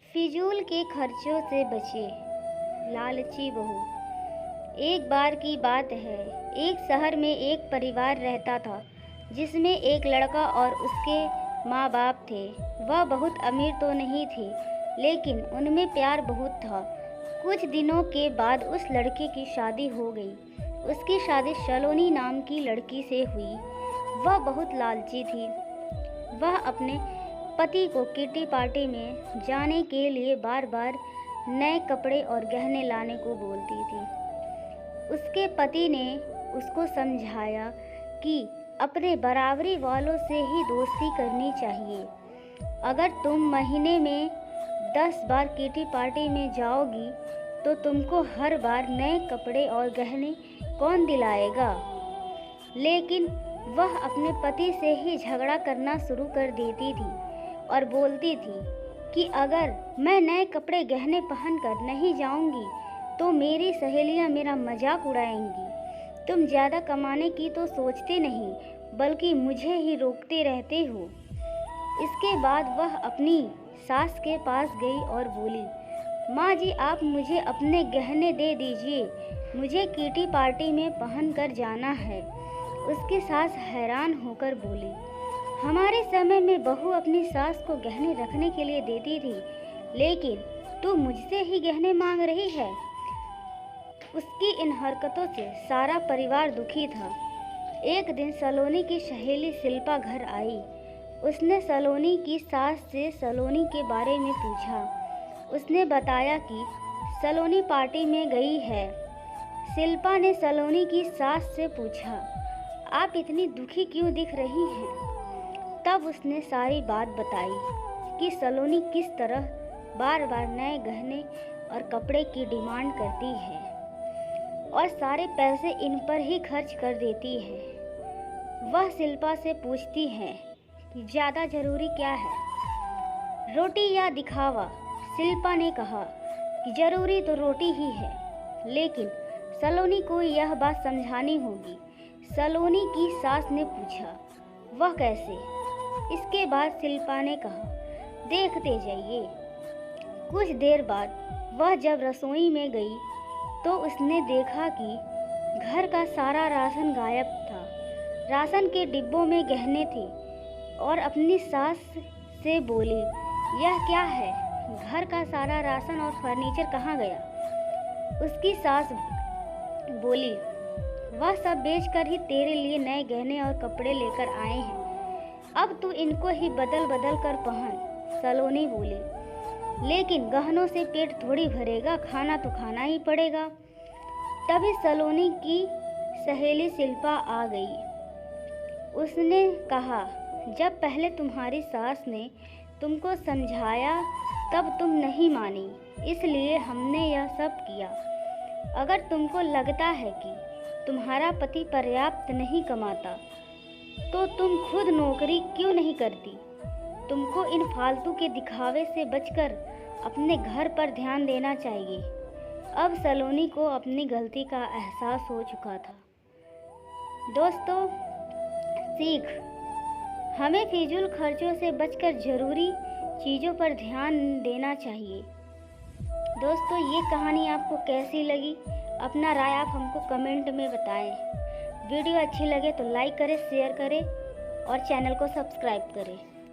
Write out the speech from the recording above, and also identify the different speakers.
Speaker 1: फिजूल के खर्चों से बचे। लालची बहू। एक बार की बात है, एक शहर में एक परिवार रहता था जिसमें एक लड़का और उसके माँ बाप थे। वह बहुत अमीर तो नहीं थे, लेकिन उनमें प्यार बहुत था। कुछ दिनों के बाद उस लड़के की शादी हो गई। उसकी शादी सलोनी नाम की लड़की से हुई। वह बहुत लालची थी। वह अपने पति को किटी पार्टी में जाने के लिए बार बार नए कपड़े और गहने लाने को बोलती थी। उसके पति ने उसको समझाया कि अपने बराबरी वालों से ही दोस्ती करनी चाहिए। अगर तुम महीने में 10 बार किटी पार्टी में जाओगी तो तुमको हर बार नए कपड़े और गहने कौन दिलाएगा। लेकिन वह अपने पति से ही झगड़ा करना शुरू कर देती थी और बोलती थी कि अगर मैं नए कपड़े गहने पहनकर नहीं जाऊंगी तो मेरी सहेलियां मेरा मजाक उड़ाएंगी। तुम ज़्यादा कमाने की तो सोचते नहीं, बल्कि मुझे ही रोकते रहते हो। इसके बाद वह अपनी सास के पास गई और बोली, माँ जी, आप मुझे अपने गहने दे दीजिए, मुझे किटी पार्टी में पहन कर जाना है। उसकी सास हैरान होकर बोली, हमारे समय में बहू अपनी सास को गहने रखने के लिए देती थी, लेकिन तू मुझसे ही गहने मांग रही है। उसकी इन हरकतों से सारा परिवार दुखी था। एक दिन सलोनी की सहेली शिल्पा घर आई। उसने सलोनी की सास से सलोनी के बारे में पूछा। उसने बताया कि सलोनी पार्टी में गई है। शिल्पा ने सलोनी की सास से पूछा, आप इतनी दुखी क्यों दिख रही हैं? तब उसने सारी बात बताई कि सलोनी किस तरह बार बार नए गहने और कपड़े की डिमांड करती है और सारे पैसे इन पर ही खर्च कर देती है। वह शिल्पा से पूछती है कि ज़्यादा ज़रूरी क्या है, रोटी या दिखावा? शिल्पा ने कहा कि ज़रूरी तो रोटी ही है, लेकिन सलोनी को यह बात समझानी होगी। सलोनी की सास ने पूछा, वह कैसे? इसके बाद शिल्पा ने कहा, देखते जाइए। कुछ देर बाद वह जब रसोई में गई तो उसने देखा कि घर का सारा राशन गायब था। राशन के डिब्बों में गहने थे और अपनी सास से बोली, यह क्या है? घर का सारा राशन और फर्नीचर कहाँ गया? उसकी सास बोली, वह सब बेचकर ही तेरे लिए नए गहने और कपड़े लेकर आए हैं, अब तू इनको ही बदल बदल कर पहन। सलोनी बोली, लेकिन गहनों से पेट थोड़ी भरेगा, खाना तो खाना ही पड़ेगा। तभी सलोनी की सहेली शिल्पा आ गई। उसने कहा, जब पहले तुम्हारी सास ने तुमको समझाया तब तुम नहीं मानी, इसलिए हमने यह सब किया। अगर तुमको लगता है कि तुम्हारा पति पर्याप्त नहीं कमाता तो तुम खुद नौकरी क्यों नहीं करती? तुमको इन फालतू के दिखावे से बचकर अपने घर पर ध्यान देना चाहिए। अब सलोनी को अपनी गलती का एहसास हो चुका था। दोस्तों, सीख, हमें फिजूल खर्चों से बचकर ज़रूरी चीज़ों पर ध्यान देना चाहिए। दोस्तों, ये कहानी आपको कैसी लगी? अपना राय आप हमको कमेंट में बताएं। वीडियो अच्छी लगे तो लाइक करें, शेयर करें और चैनल को सब्सक्राइब करें।